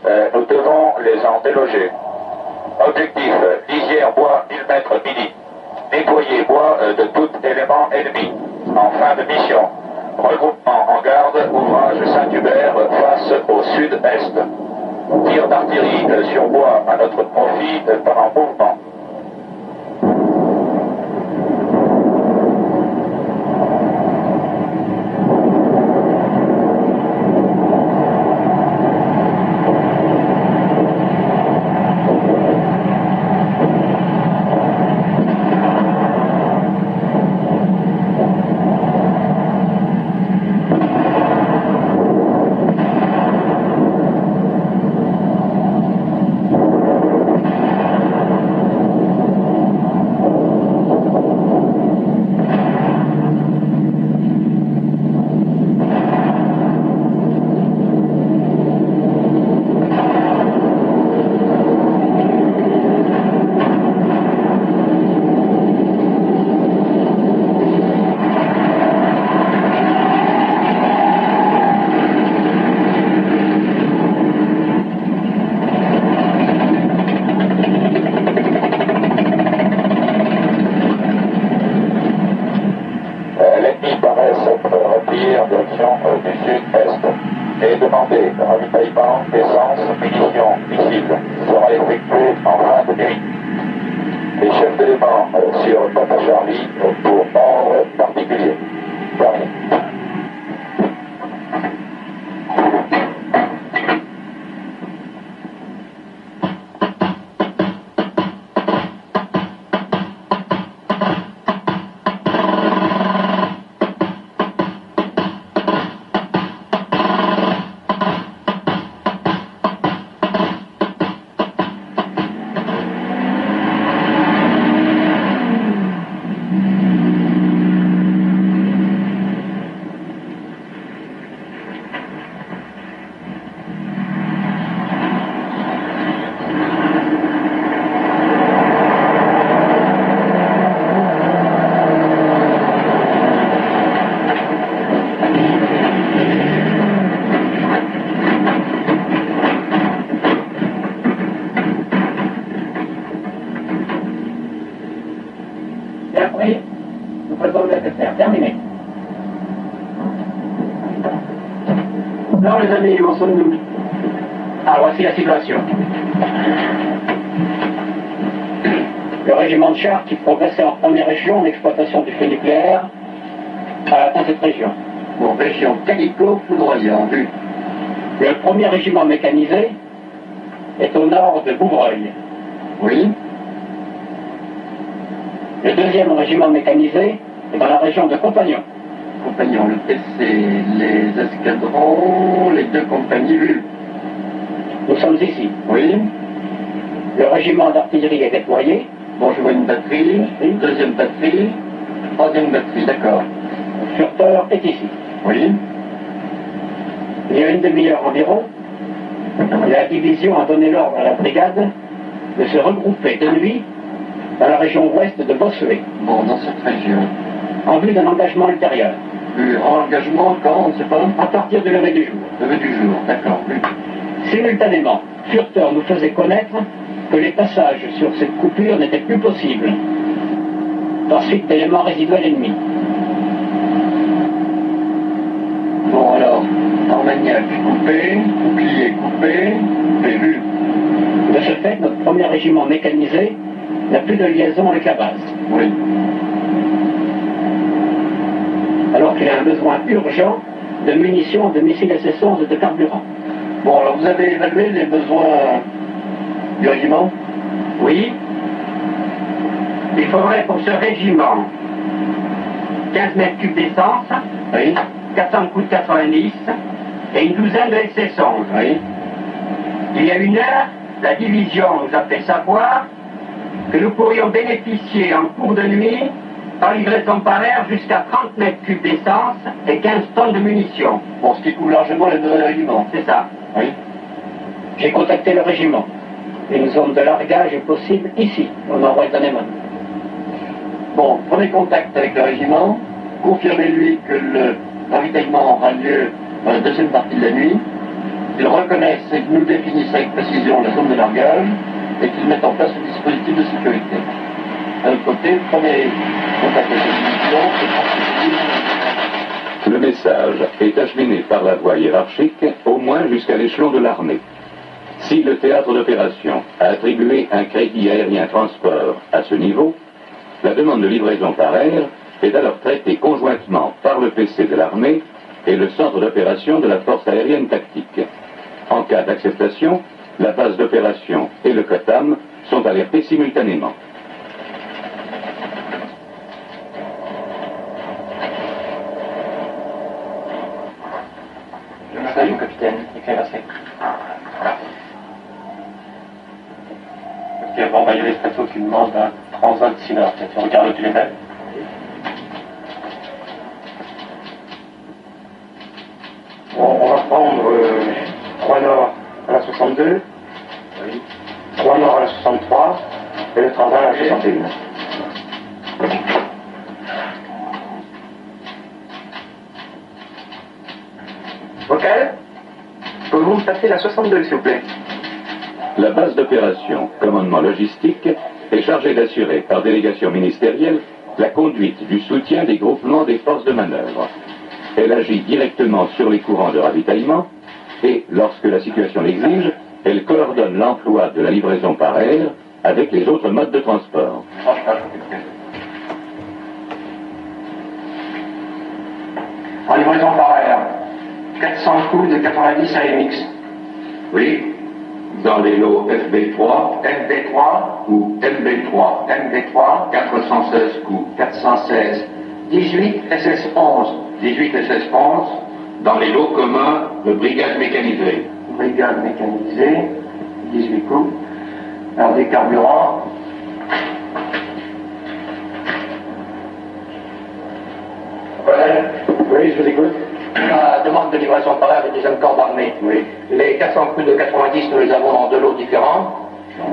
Nous devons les en déloger. Objectif, lisière bois 1000 mètres midi. Nettoyer bois de tout élément ennemi. En fin de mission. Regroupement en garde, ouvrage Saint-Hubert face au sud-est. Tir d'artillerie sur bois à notre profit pendant mouvement. Direction du sud-est et demander ravitaillement d'essence, munitions, missiles sera effectué en fin de nuit. Les chefs d'éléments sur Papa Charlie pour ordre particulier. Terminé. Et après, nous faisons le nécessaire. Terminé. Alors les amis, où sommes-nous? Ah, voici la situation. Le régiment de chars qui progressait en première région d'exploitation du feu nucléaire a atteint cette région. Bon, région Calico, foudroyant, vu. Le premier régiment mécanisé est au nord de Bouvreuil. Oui. Le deuxième régiment mécanisé est dans la région de Compagnon. Compagnon, le PC, les escadrons, les deux compagnies, vu. Nous sommes ici. Oui. Le régiment d'artillerie est déployé. Bon, je vois une batterie, Oui. deuxième batterie, troisième batterie, d'accord. Furteur est ici. Oui. Il y a une demi-heure environ, la division a donné l'ordre à la brigade de se regrouper de nuit dans la région ouest de Bossuet, Bon, dans cette région. en vue d'un engagement ultérieur, Engagement quand, on ne sait pas. à partir du lever du jour. Levé du jour, d'accord, oui. Simultanément, Furteur nous faisait connaître que les passages sur cette coupure n'étaient plus possibles, par suite d'éléments résiduels ennemis. Bon, alors, Armagnac coupé, bouclier coupé, vu. De ce fait, notre premier régiment mécanisé n'a plus de liaison avec la base, Oui. alors qu'il a un besoin urgent de munitions, de missiles SS-11 et de carburant. Bon, alors vous avez évalué les besoins du régiment? Oui, il faudrait pour ce régiment 15 mètres cubes d'essence, Oui. 400 coups de 90 et une douzaine de SS-11. Oui. Il y a une heure, la division nous a fait savoir que nous pourrions bénéficier en cours de nuit par livraison par air jusqu'à 30 mètres cubes d'essence et 15 tonnes de munitions. Bon, ce qui couvre largement les besoins du régiment. C'est ça. Oui. J'ai contacté le régiment. Une zone de largage est possible ici, au nord-ouest d'Anémone. Bon, prenez contact avec le régiment, confirmez-lui que le ravitaillement aura lieu dans la deuxième partie de la nuit, qu'il reconnaisse et que nous définisse établissent avec précision la zone de largage et qu'ils mettent en place le dispositif de sécurité. D'un autre côté, le premier contact avec la division, c'est Le message est acheminé par la voie hiérarchique au moins jusqu'à l'échelon de l'armée. Si le théâtre d'opération a attribué un crédit aérien transport à ce niveau, la demande de livraison par air est alors traitée conjointement par le PC de l'armée et le centre d'opération de la force aérienne tactique. En cas d'acceptation, la base d'opération et le COTAM sont alertés simultanément. Salut, capitaine, éclairé. Ok, bon, bah, il y a l'Espresso qui demande un transat Sinner. Tu regardes le téléphone. Bon, on va prendre 3 nord à la 62, 3 nord à la 63 et le transat à la 61. Vocal, pouvez-vous me passer la 62 s'il vous plaît? La base d'opération, commandement logistique, est chargée d'assurer par délégation ministérielle la conduite du soutien des groupements des forces de manœuvre. Elle agit directement sur les courants de ravitaillement et, lorsque la situation l'exige, elle coordonne l'emploi de la livraison par air avec les autres modes de transport. En livraison par air, 400 coups de 90 AMX. Oui, dans les lots FB3 FB3 ou MB3, MB3, 416 coups, 416, 18 SS11, 18 SS11, dans les lots communs de brigade mécanisée. brigade mécanisée, 18 coups. Alors des carburants. Oui, je vous écoute. La demande de livraison par air du 2e corps d'armée. Oui. Les 400 coups de 90, nous les avons dans 2 lots différents.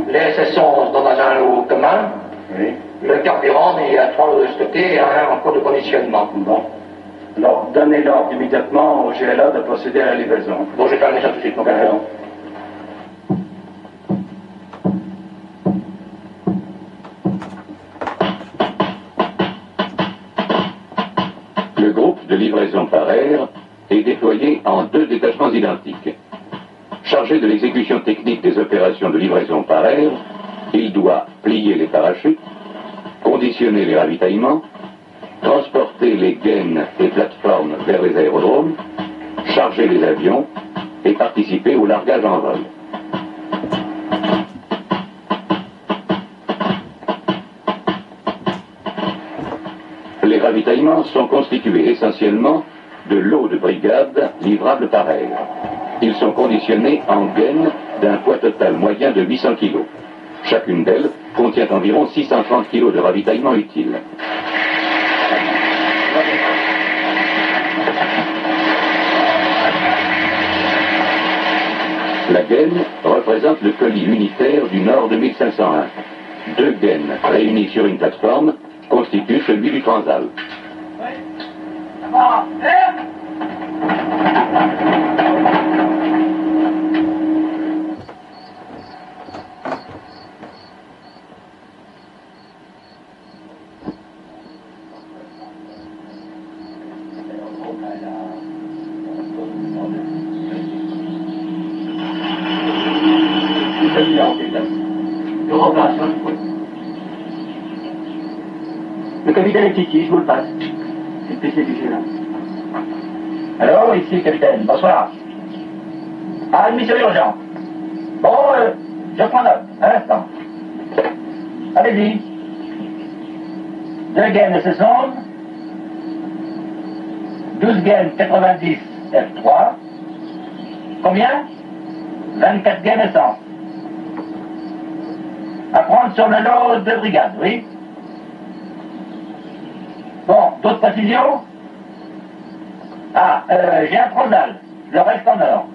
Les SS11 dans un lot commun. Oui. Le carburant, il y a 3 lots de stockés et un en cours de conditionnement. Bon. Alors, donnez l'ordre immédiatement au GLA de procéder à la livraison. Bon, je vais terminer ça tout de suite, mon capitaine. Le groupe de livraison par air est déployé en 2 détachements identiques. Chargé de l'exécution technique des opérations de livraison par air, il doit plier les parachutes, conditionner les ravitaillements, transporter les gaines et plateformes vers les aérodromes, charger les avions et participer au largage en vol. Les ravitaillements sont constitués essentiellement de lots de brigade livrables par air. Ils sont conditionnés en gaines d'un poids total moyen de 800 kg. Chacune d'elles contient environ 630 kg de ravitaillement utile. La gaine représente le colis unitaire du Nord de 1501. 2 gaines réunies sur une plateforme constituent celui du Transal. Le capitaine est ici, je vous le passe. C'est le PC du GLA. Alors, ici, capitaine, bonsoir. Ah, une mission urgente. Bon, je prends note, un instant. Allez-y. 2 gaines SS11, 12 gaines 90 F3. Combien? 24 gaines essence. À prendre sur le lot de brigade, oui? Bon, d'autres précisions? Ah, j'ai un Transal. Le reste en or.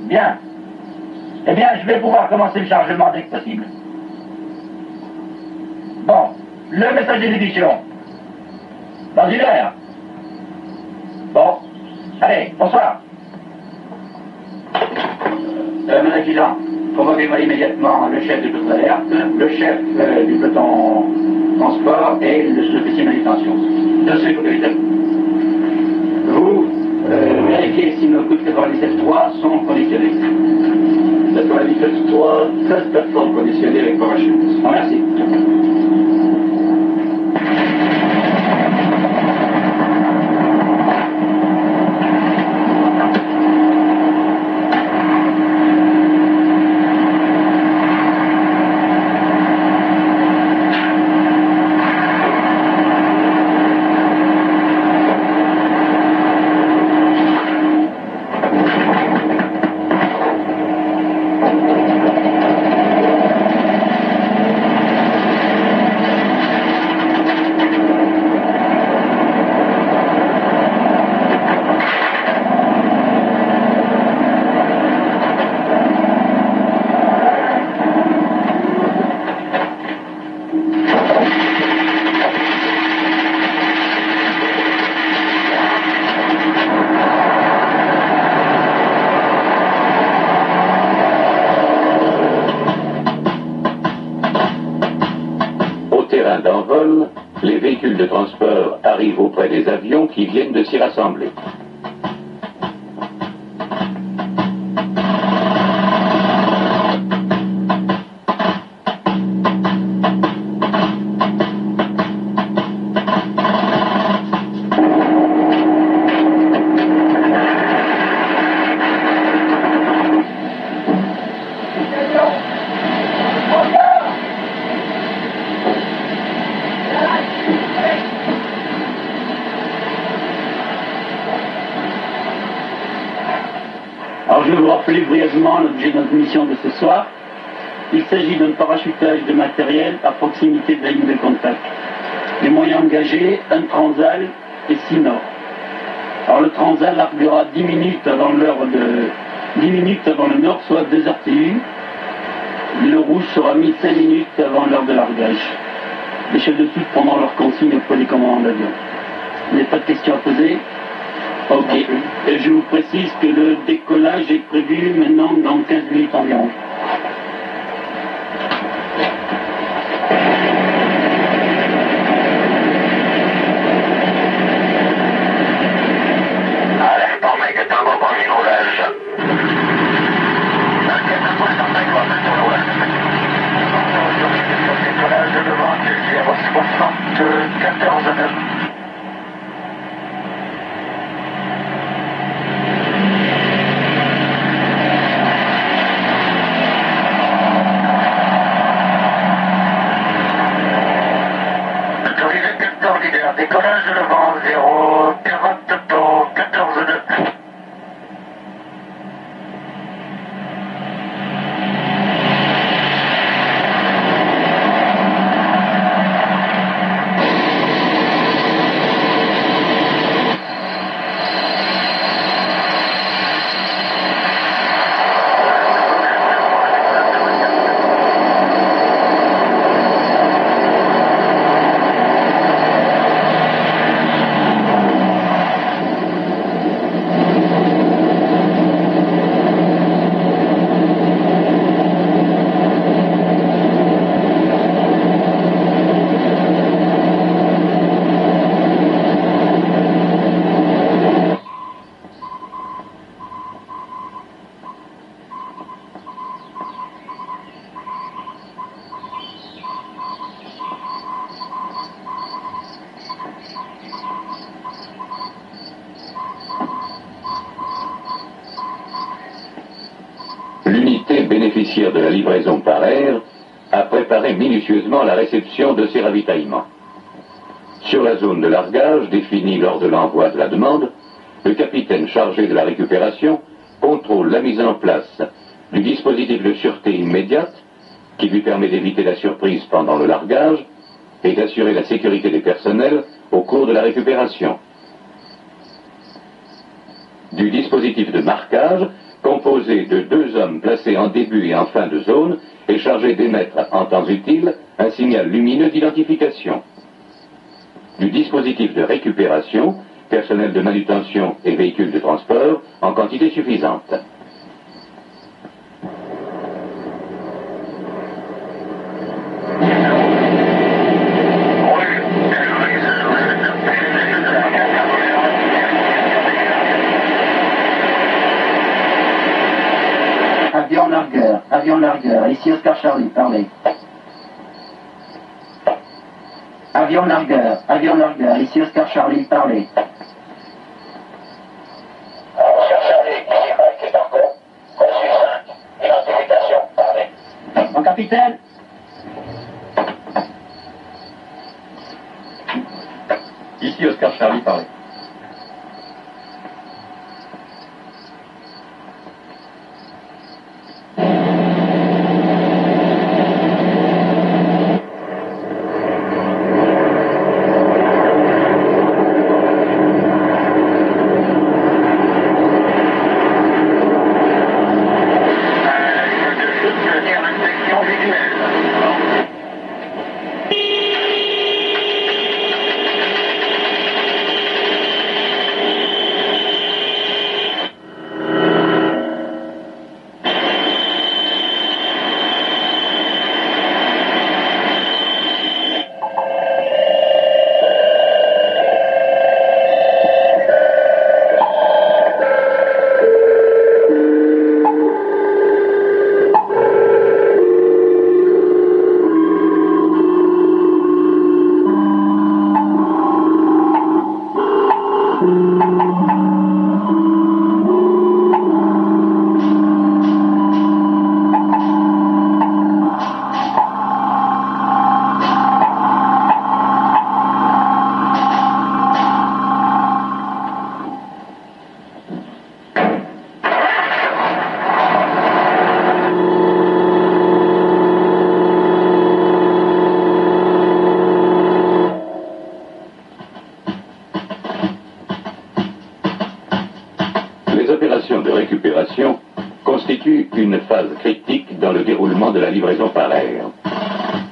Bien. Eh bien, je vais pouvoir commencer le chargement dès que possible. Bon, le message d'édition. Dans 1 heure. Bon. Allez, bonsoir. ma adjudant, convoquez-moi immédiatement le chef du peloton d'alerte, le chef du peloton transport et l'officier de manutention. De sécurité. Vous vérifiez si nos coups de 97.3 sont conditionnés. 97.3, 13 plateformes conditionnées avec parachute. Merci. D'envol, les véhicules de transport arrivent auprès des avions qui viennent de s'y rassembler. Alors je vais vous rappeler brièvement l'objet de notre mission de ce soir. Il s'agit d'un parachutage de matériel à proximité de la ligne de contact. Les moyens engagés, un transal et 6 nord. Alors le transal larguera 10 minutes avant l'heure de 10 minutes avant le nord, soit 2 heures TU. Le rouge sera mis 5 minutes avant l'heure de largage. Les chefs de tout prendront leurs consignes auprès des commandants d'avion. Vous n'avez pas de questions à poser? Ok. Et je vous précise que le décollage est prévu maintenant dans 15 minutes environ. Alerte en mec, tango pour décollage. Décollage devant 074 9. Décollage de vent 040 14 9. L'unité bénéficiaire de la livraison par air a préparé minutieusement la réception de ces ravitaillements. Sur la zone de largage définie lors de l'envoi de la demande, le capitaine chargé de la récupération contrôle la mise en place du dispositif de sûreté immédiate qui lui permet d'éviter la surprise pendant le largage et d'assurer la sécurité des personnels au cours de la récupération. Du dispositif de marquage composé de 2 hommes placés en début et en fin de zone et chargés d'émettre en temps utile un signal lumineux d'identification. Du dispositif de récupération, personnel de manutention et véhicules de transport en quantité suffisante. avion largueur, ici Oscar Charlie, parlez. Avion largueur, ici Oscar Charlie, parlez. Oscar Charlie, ici Mike Tango, reçu 5, identification, parlez. Mon capitaine. Ici Oscar Charlie, parlez. Les opérations de récupération constituent une phase critique dans le déroulement de la livraison par air.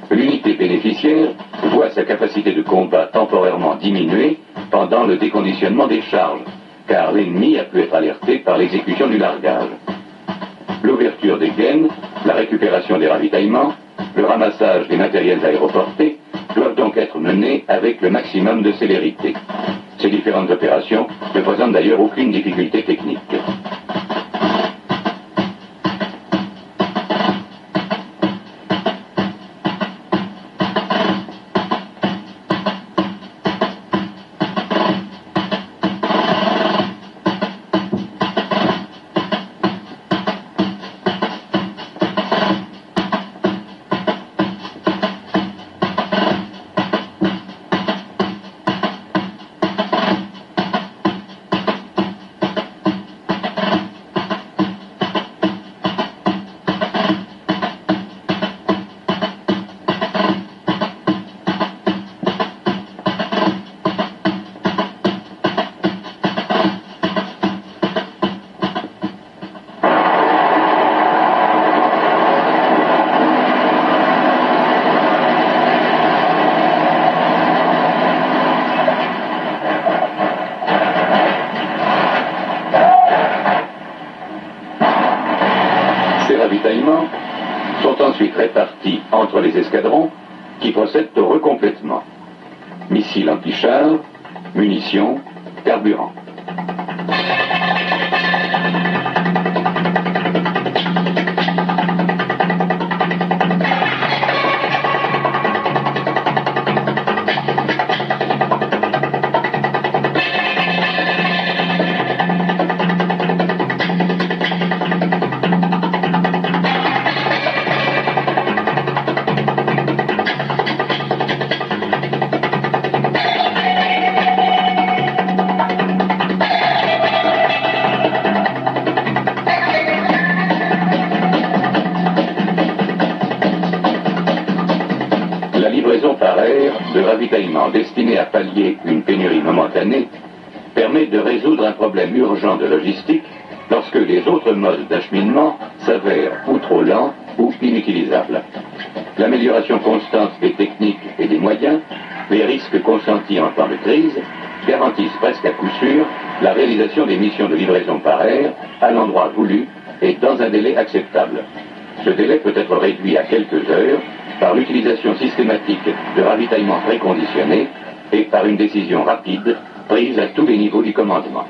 L'unité bénéficiaire voit sa capacité de combat temporairement diminuer pendant le déconditionnement des charges, car l'ennemi a pu être alerté par l'exécution du largage. L'ouverture des gaines, la récupération des ravitaillements, le ramassage des matériels aéroportés doivent donc être menés avec le maximum de célérité. Ces différentes opérations ne présentent d'ailleurs aucune difficulté technique. Ces ravitaillements sont ensuite répartis entre les escadrons qui procèdent au recomplètement. Missiles anti-chars, munitions, carburant. La livraison par air de ravitaillement destiné à pallier une pénurie momentanée permet de résoudre un problème urgent de logistique lorsque les autres modes d'acheminement s'avèrent ou trop lents ou inutilisables. L'amélioration constante des techniques et des moyens, les risques consentis en temps de crise, garantissent presque à coup sûr la réalisation des missions de livraison par air à l'endroit voulu et dans un délai acceptable. Ce délai peut être réduit à quelques heures par l'utilisation systématique de ravitaillements préconditionnés et par une décision rapide prise à tous les niveaux du commandement.